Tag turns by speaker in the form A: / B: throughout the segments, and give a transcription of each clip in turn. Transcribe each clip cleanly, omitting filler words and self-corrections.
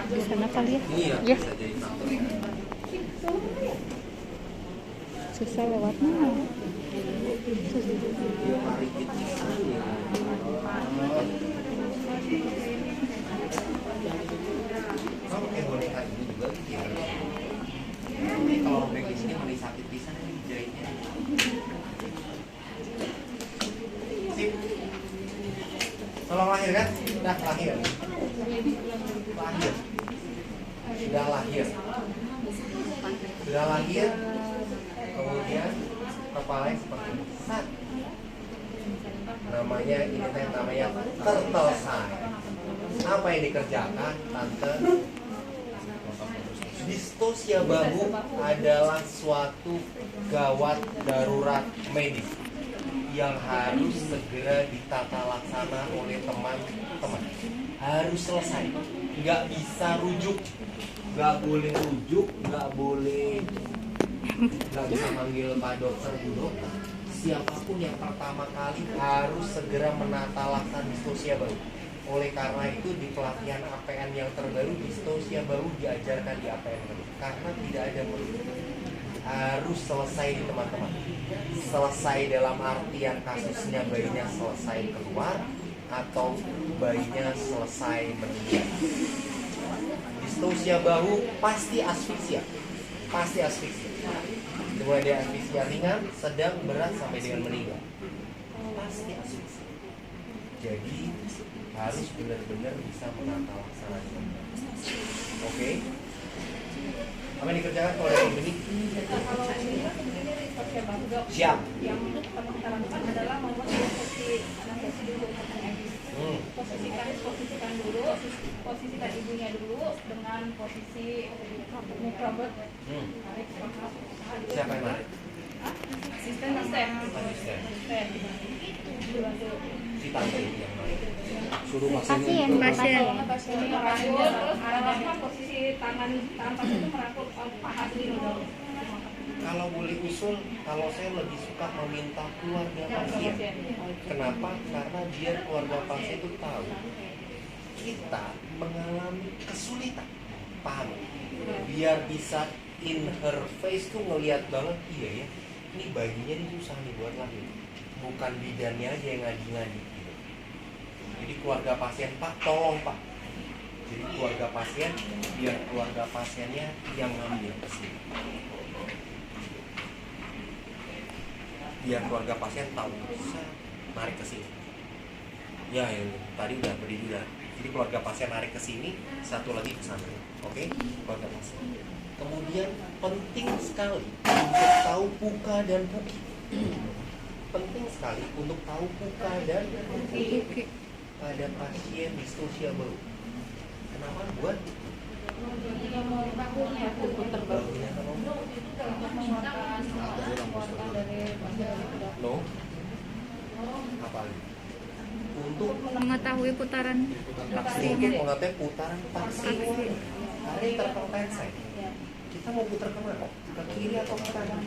A: Di sana kali ya?
B: Iya,
A: Ya,
B: bisa jadi faktor.
A: susah lewatnya.
B: Parikit pisan ya. Kamu kayak boneka ini juga gitu ya. Tapi kalau robek di sini mulai sakit pisan ini jahitnya. Sip. Tolong lahir kan? Udah lahir. Lahir. Sudah lahir. Sudah lahir. Kemudian kepalanya seperti ini. Sat. Namanya ini teh namanya turtle sign. Apa yang dikerjakan, Tante? Distosia bahu adalah suatu gawat darurat medis yang harus segera ditata laksana oleh teman-teman. Harus selesai. Nggak bisa rujuk. Nggak boleh rujuk, nggak bisa manggil Pak Dokter dulu. Siapapun yang pertama kali harus segera menata laksana distosia bahu. Oleh karena itu di pelatihan APN yang terbaru distosia bahu diajarkan di APN baru. Karena tidak ada merujuk. Harus selesai di teman-teman. Selesai dalam artian kasusnya bayinya selesai keluar atau bayinya selesai meninggal. Distosia bahu pasti asfiksia. Pasti asfiksia. Mulai dari asfiksia ringan, sedang, berat sampai dengan meninggal. Pasti asfiksia. Jadi harus benar-benar bisa menata laksana. Oke? Apa yang dikerjakan kalau dari ini? Siap.
C: Yang kita lakukan adalah membuat posisi anestesi dulu. Posisikan dulu, posisikan ibunya dulu dengan posisi mikrobot.
B: Siapa yang narik?
C: Asisten.
B: Si tante ini yang narik.
D: Suruh
A: Pasien.
C: Pasien merangkul, terus arahkan posisi tangan pasien itu merangkul paha dulu.
B: Kalau boleh usul, kalau saya lebih suka meminta keluarga pasien. Kenapa? Karena biar keluarga pasien itu tahu kita mengalami kesulitan, paham? Biar bisa in her face tuh ngelihat banget, iya ya, ini bayinya ini susah nih buat lahir. Bukan bidannya aja yang ngadi-ngadi gitu. Jadi keluarga pasien, Pak, tolong Pak. Jadi keluarga pasien, biar keluarga pasiennya yang ngambil ke sini. Biar keluarga pasien tahu, saya narik ke sini. Ya, ini tadi udah berdiri udah. Jadi keluarga pasien narik ke sini, satu lagi ke sana. Oke, keluarga pasien. Kemudian penting sekali untuk tahu puka dan puki. Penting sekali untuk tahu puka dan puki pada pasien distosia bahu. Kenapa? Buat no apa lagi? Untuk
A: Mengetahui putaran
B: untuk mengetahui putaran paksi karena terkompensasi. Kita mau putar kemana? Ke kiri atau ke kanan?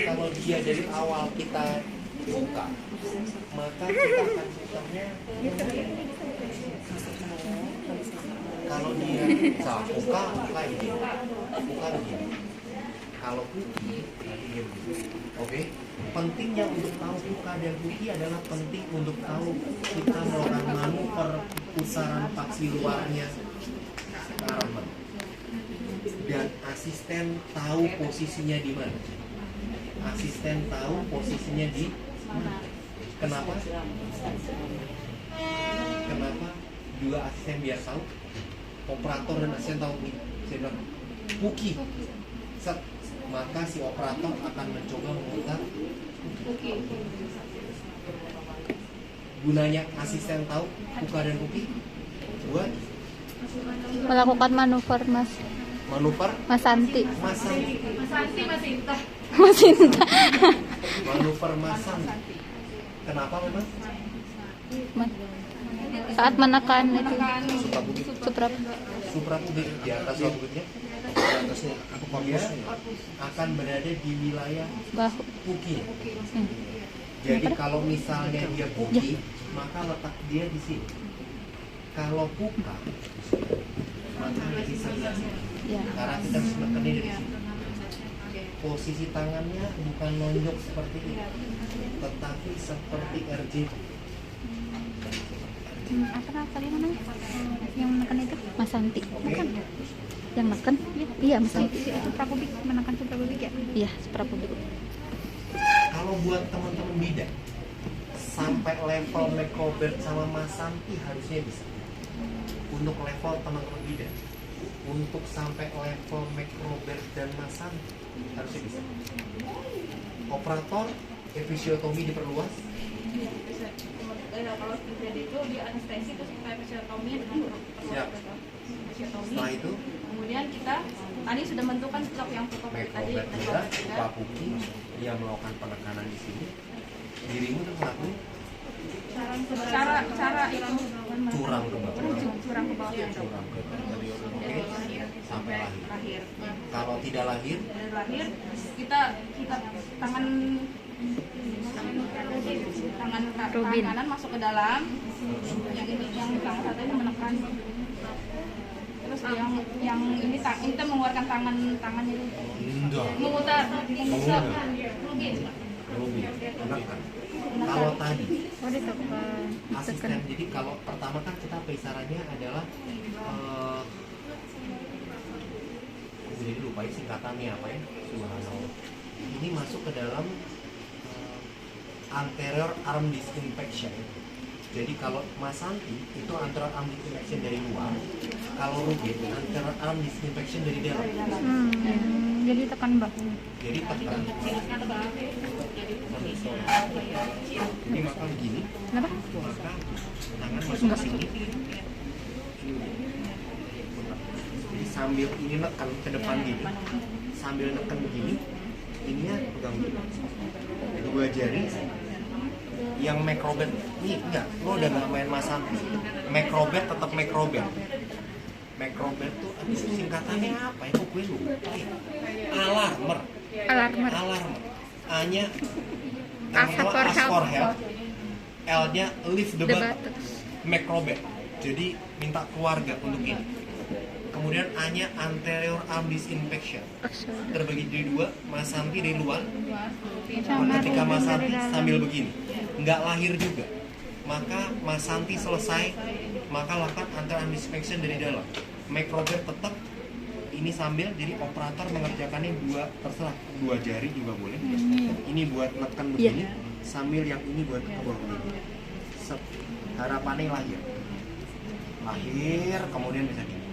B: Kalau dia dari awal kita buka, maka kita akan putarnya. Kalau dia buka ini, buka begini. Kalau puki, nanti dia begini. Oke? Pentingnya untuk tahu puka dan puki adalah penting untuk tahu kita melakukan manuver putaran paksi luarnya ke arah mana. Dan asisten tahu posisinya di mana. Asisten tahu posisinya di mana. Kenapa? Kenapa? Juga asisten biar tahu. Operator dan asisten tahu nih. Saya bilang puki. Set. Maka si operator akan mencoba memutar puki. Gunanya asisten tahu puka dan puki buat
A: melakukan manuver Mas Santi.
B: Mas Santi.
A: Mas Sinta.
B: Manuver Mas Santi. Kenapa memang?
A: Saat menekan itu
B: Suprapubic di atas rambutnya, dia akan berada di wilayah
A: bahu.
B: puki. Jadi kalau misalnya dia puki, maka letak dia di sini. Kalau puka, operator dari sebelah sini.
A: Ya.
B: Karena kita harus menekannya dari sini. Posisi tangannya bukan nonjok seperti ini, tetapi seperti RJP.
A: Apa tadi namanya? Yang menekan itu Mas Santi. Bukan? Yang menekan? Iya, Mas Santi. Itu Prapobik, menekan Prapobik ya? Iya, Prapobik.
B: Kalau buat teman-teman bidan, sampai level Macrobert sama Mas Santi harusnya bisa. Untuk level teman-teman bidan, untuk sampai level Macrobert dan Mas Santi harusnya bisa. Operator episiotomi diperluas.
C: Kalau terjadi itu di anestesi terus kita episiotomi dengan
B: Siap.
C: episiotomi.
B: Setelah itu
C: Kemudian kita tadi sudah menentukan stroke yang cukup tadi.
B: Macrobert juga, Papuki, dia melakukan penekanan di sini. Dirimu tuh melakukan
C: Cara itu
B: curang ke bawah.
C: curang ke bawah.
B: Curang ke bawah. Oke, sampai lahir.
C: Lahir.
B: Kalau tidak lahir,
C: Dari lahir kita
A: Rubin.
C: kanan masuk ke dalam. Yang ini yang satu ini menekan. Terus yang ini kita mengeluarkan tangannya dulu.
B: enggak.
C: Memutar.
B: Rubin, menekan. Kalau tadi
A: Oh, ditekan.
B: asisten, jadi kalau pertama kan kita pesarannya adalah jadi lupa ya singkatannya apa ya, subhanallah. Ini masuk ke dalam anterior arm disinfection. Jadi kalau Mas Santi itu anterior arm disinfection dari luar, kalau Rubin anterior arm disinfection dari dalam.
A: Jadi tekan bahu.
B: Jadi tekan. Ini maka begini,
A: Kenapa?
B: maka tangan masuk ke sini. Jadi sambil ini neken ke depan gini, sambil neken begini, ininya pegang gini. Dua jari. Yang Macrobert, nih enggak, lo udah nggak main Mas Santi. Macrobert tetap Macrobert. Macrobert tuh aduh, singkatannya apa ya? Kok gue lupa ya? Alarmer. Alarmer. A-nya
A: A for help.
B: L-nya lift the button.
A: Buttons.
B: Macrobert. Jadi minta keluarga untuk ini. Kemudian A-nya anterior arm disinfection. Terbagi jadi dua, Mas Santi dari luar. Ketika Mas Santi sambil begini, nggak lahir juga. Maka Mas Santi selesai, maka lakukan anterior arm disinfection dari dalam. Macrobert tetap ini sambil, jadi operator mengerjakannya terserah dua jari juga boleh. Ini buat neken begini, sambil yang ini buat ke bawah begini. Harapannya lahir, kemudian bisa gini.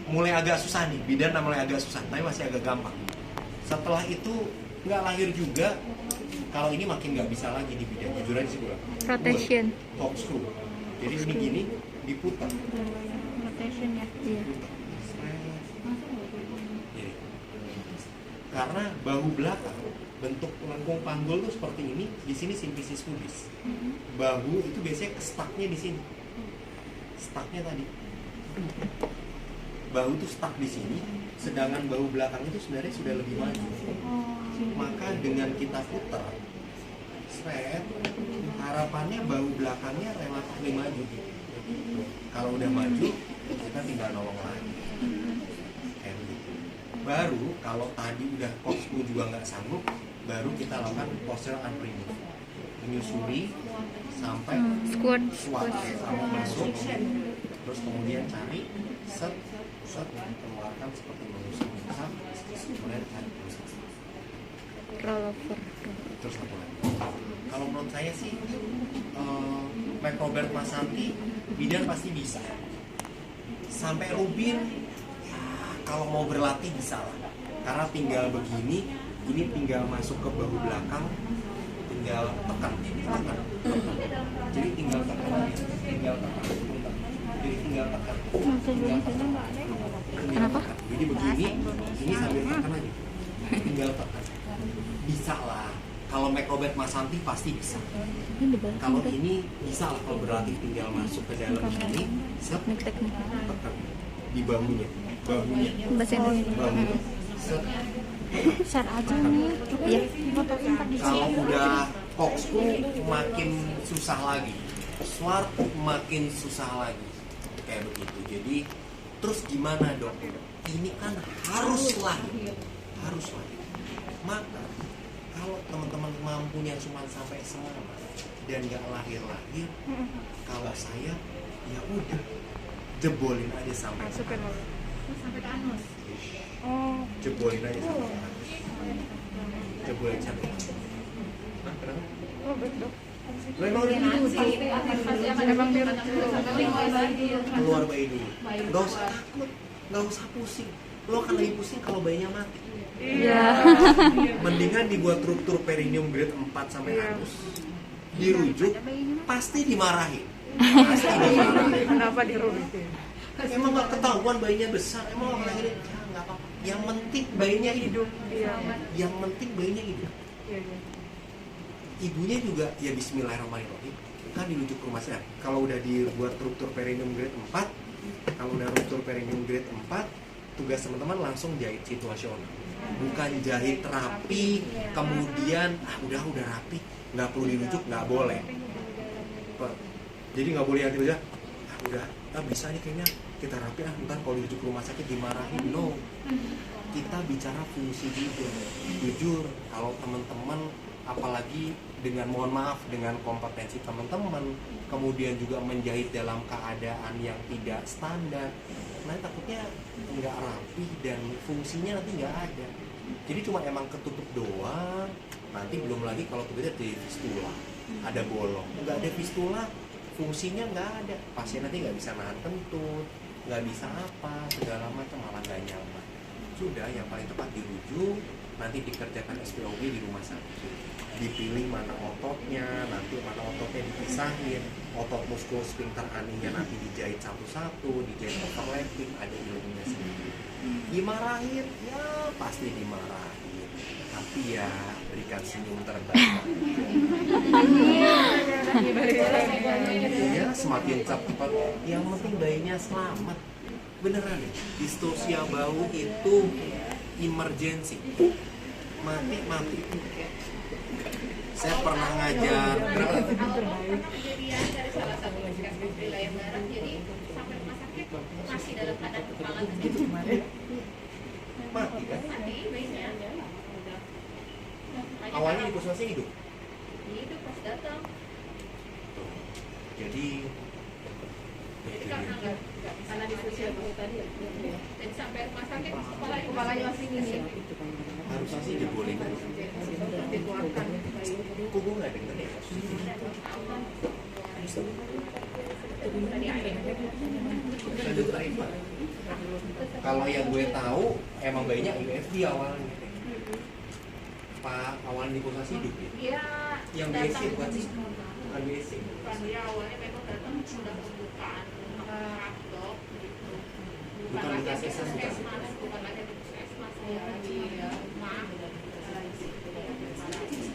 B: Mulai agak susah nih, bidan mulai agak susah, tapi masih agak gampang. Setelah itu nggak lahir juga, kalau ini makin nggak bisa lagi di bidan, jujur aja sih gue.
A: Rotation.
B: Corkscrew. Jadi ini gini, diputar.
A: Rotation ya. Iya.
B: Jadi, karena bahu belakang bentuk lengkung panggul tuh seperti ini, di sini simplicis pubis. Bahu itu biasanya stucknya di sini. Stucknya tadi. Bahu tuh stuck di sini, sedangkan bahu belakang itu sebenarnya sudah lebih maju. Maka dengan kita putar, harapannya bahu belakangnya relatif maju. Kalau udah maju, kita tinggal nolong lagi. Kayak begitu. Baru kalau tadi udah corkscrew juga nggak sanggup, baru kita lakukan posterior arm remove, menyusuri sampai squat sampai masuk, terus kemudian cari set keluarkan seperti menusuk, kemudian cari
A: Rollover.
B: terus satu lagi. Kalau menurut saya sih Macrobert Mas Santi bidan pasti bisa. Sampai Rubin ya, kalau mau berlatih bisa lah. Karena tinggal begini, ini tinggal masuk ke bahu belakang, tinggal tekan. Jadi tinggal tekan. Jadi tinggal tekan.
A: Kenapa?
B: Jadi begini, ini sambil tekan aja. Tinggal tekan. Bisa lah. Kalau Macrobert Mas Santi pasti bisa. Kalau ini bisa lah, kalau berlatih tinggal masuk ke dalam sini, set, tekan di bahunya.
A: Bahasa Indonesia.
B: Bahunya, set.
A: Share aja nih. Iya.
B: Kalau udah corkscrew makin susah lagi, swart makin susah lagi. kayak begitu. Jadi terus gimana dok? Ini kan harus lahir. Maka kalau teman-teman mampunya cuma sampai semana dan nggak lahir, kalau saya ya udah jebolin aja sampai
C: Masukin dulu.
A: Sampai ke anus.
C: Oh,
B: jebolin aja sampai anus. Jebolin sampai anus. Hah, kenapa?
C: oh betul.
B: Lo emang udah
C: Emang dia
B: keluar bayi dulu. Gak usah takut, gak usah pusing. Lo akan lebih pusing kalau bayinya mati.
C: Iya.
B: Mendingan dibuat ruptur perineum grade 4 sampai anus, dirujuk, pasti dimarahin.
C: Kenapa dirubitin?
B: Emang gak ketahuan bayinya besar, emang orang lahirin, ya gak apa-apa. Yang penting bayinya hidup.
C: Iya.
B: Yang penting bayinya hidup.
C: Iya.
B: Ibunya juga ya bismillahirrahmanirrahim, kan dirujuk ke rumah sakit. Kalau udah dibuat ruptur perineum grade 4, kalau udah ruptur perineum grade 4, tugas teman-teman langsung jahit situasional. Bukan jahit rapi, kemudian udah rapi, nggak perlu dirujuk, nggak boleh. Jadi nggak boleh yang tiba-tiba udah bisa nih kayaknya kita rapi ntar kalau dirujuk ke rumah sakit dimarahin. No, kita bicara fungsi juga. Jujur kalau teman-teman, apalagi dengan mohon maaf dengan kompetensi teman-teman, kemudian juga menjahit dalam keadaan yang tidak standar, nanti takutnya nggak rapi dan fungsinya nanti nggak ada. Jadi cuma emang ketutup doang. Nanti belum lagi kalau tiba-tiba jadi fistula, ada bolong, nggak ada fistula, fungsinya nggak ada. Pasien nanti nggak bisa nahan kentut, nggak bisa apa, segala macam, malah nggak nyaman. Sudah, yang paling tepat dirujuk, nanti dikerjakan SPOB di rumah sakit. Dipilih mana ototnya, nanti mana ototnya dipisahin, otot muskul sphincter aninya nanti dijahit satu-satu, dijahit overlapping, ada ilmunya sendiri. Dimarahin, ya pasti dimarahin, tapi ya berikan senyum terbaik. Ya semakin cepat, yang penting bayinya selamat. Beneran ya, distosia bahu itu emergency, mati. Saya pernah ngajar
D: kejadian dari salah satu puskesmas wilayah barat, jadi sampai rumah sakit masih dalam keadaan kekurangan gitu.
B: mati kan?
D: Mati bayinya.
B: Awalnya di puskesmasnya hidup.
D: Itu pas datang.
B: Jadi
D: Karena diskusi tadi ya. Jadi sampai rumah sakit kepalanya masih gini.
B: harusnya sih dibolehin.
D: Dikeluarkan.
B: Kok gue nggak denger ya? Lanjut Arifah. Kalau yang gue tahu emang bayinya IFD awalnya. Pak awalnya di puskesmas hidup ya?
D: Iya.
B: Yang BSC bukan sih? Bukan BSC.
D: Bukan, dia awalnya memang datang sudah pembukaan rakdok gitu.
B: Bukan bekas sesar,
D: bukan lagi di puskesmas ya, di rumah.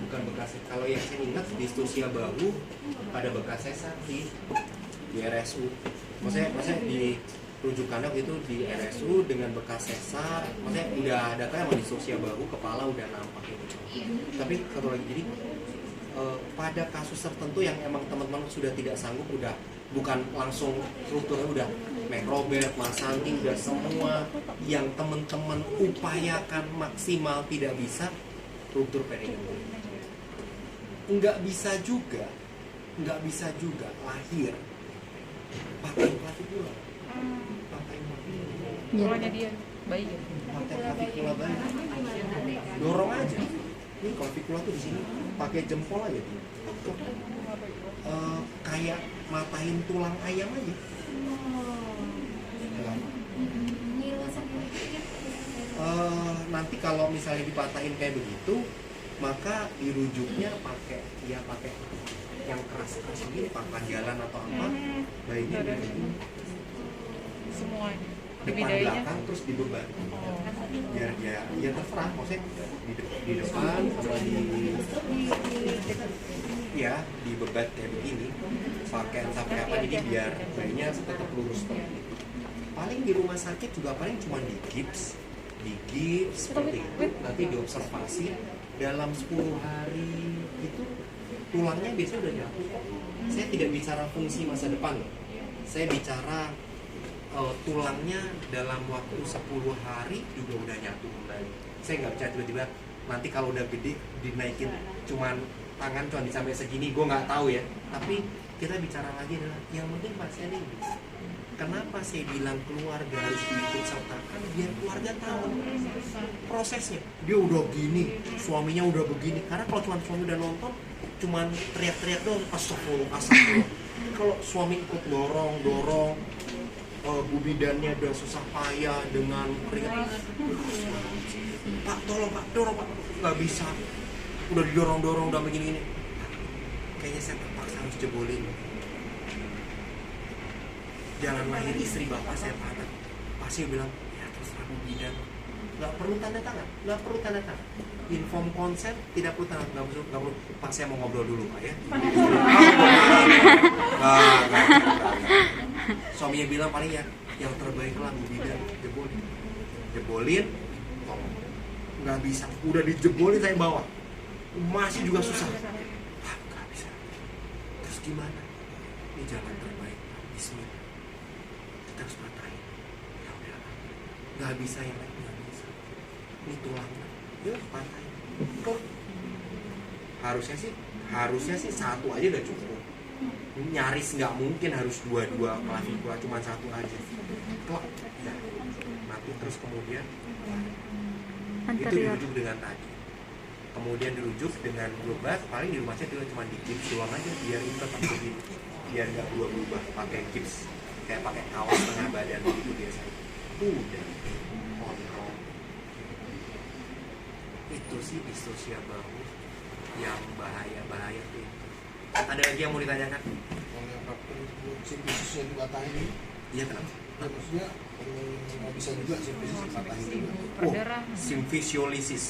B: Bukan bekas. Kalau yang saya ingat di Stosia bahu ada bekas sesar sih di RSU. Maksudnya di rujukannya itu di RSU dengan bekas sesar. Maksudnya udah datanya mau di Stosia bahu, kepala udah nampak gitu. Tapi satu lagi, jadi pada kasus tertentu yang emang teman-teman sudah tidak sanggup, udah bukan langsung strukturnya udah Macrobert, Masanti, udah semua yang teman-teman upayakan maksimal tidak bisa, struktur perineum. Nggak bisa juga lahir pakai klavikula.
C: Pokoknya dia bayi.
B: Pakai klavikula bayi. Dorong aja. Ini klavikula tuh di sini, pakai jempol aja dia. Kayak matahin tulang ayam aja. Nanti kalau misalnya dipatahin kayak begitu, maka dirujuknya pakai yang keras-keras begini, papan jalan atau apa, bayinya
C: Semua
B: depan belakang terus dibeban. Biar ya terserah, maksudnya di depan sama dibeban kayak begini, pakai apa, jadi biar bayinya tetap lurus seperti itu. Paling di rumah sakit juga paling cuma di gips seperti itu, nanti diobservasi dalam 10 hari itu tulangnya biasanya udah nyatu. Saya tidak bicara fungsi masa depan loh. Saya bicara tulangnya dalam waktu 10 hari juga udah nyatu kembali. Saya nggak percaya tiba-tiba nanti kalau udah gede dinaikin cuman tangan cuma sampai segini, gue nggak tahu ya. Tapi kita bicara lagi adalah yang penting pasien ini. Kenapa saya bilang keluarga harus diikut sertakan biar keluarga tahu prosesnya. Dia udah gini, suaminya udah begini. Karena kalau cuma suami udah nonton, cuman teriak-teriak doang, astagfirullah. Kalau suami ikut dorong, bu bidannya udah susah payah dengan keringat. Pak, tolong pak, dorong pak, nggak bisa. Udah didorong-dorong, udah begini-gini. Kayaknya saya terpaksa harus jebolin. Jalan lahir istri bapak saya patah. Pasti bilang, ya terserah bu bidan. Nggak perlu tanda tangan, nggak perlu tanda tangan. Inform konsen tidak perlu tanda, nggak perlu. Pak saya mau ngobrol dulu pak ya. Suaminya bilang paling ya yang terbaik lah bu bidan, jebolin, tolong. Nggak bisa, udah dijebolin saya bawa, masih juga susah. Nggak bisa. Terus gimana? Ini jalan terbaik, Bismillah. Kita harus patahin. Ya udah, nggak bisa yang lain, nggak bisa. Ini tulangnya, ya patahin. Kok? Harusnya sih satu aja udah cukup. Nyaris nggak mungkin harus dua klavikula, cuma satu aja. Kok? Ya, mati terus kemudian itu dirujuk dengan tadi. Kemudian dirujuk dengan obat, paling di rumah saya cuma di gips doang aja biar itu tetap begini, biar nggak berubah. Pakai gips kayak pakai kaos tengah badan gitu biasanya. Udah kontrol. Itu sih distosia bahu yang bahaya tuh. Ada lagi yang mau ditanyakan?
E: Simfisis yang dipatahin ini?
B: Iya kenapa?
E: Ya, maksudnya nggak bisa juga simfisis dipatahin juga.
B: Oh, simfisiolisis.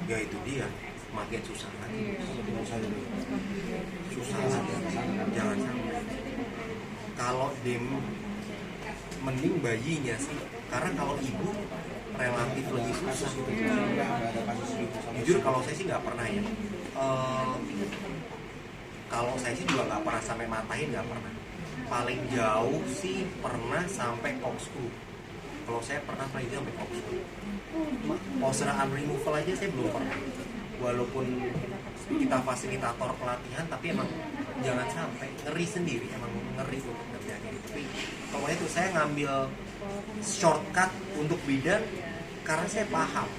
B: Ya itu dia, makin susah lagi. Susah lagi. Jangan sampai. Kalau mending bayinya sih, karena kalau ibu relatif lebih susah. Jujur kalau saya sih nggak pernah ya. Kalau saya sih juga nggak pernah sampai matahin, nggak pernah. Paling jauh sih pernah sampai corkscrew. Kalau saya pernah paling jauh sampai corkscrew. Postural removal aja saya belum pernah. Walaupun kita fasilitator pelatihan, tapi emang jangan sampai ngeri sendiri, emang ngeri untuk terjadi. Tapi pokoknya itu saya ngambil shortcut untuk bidan karena saya paham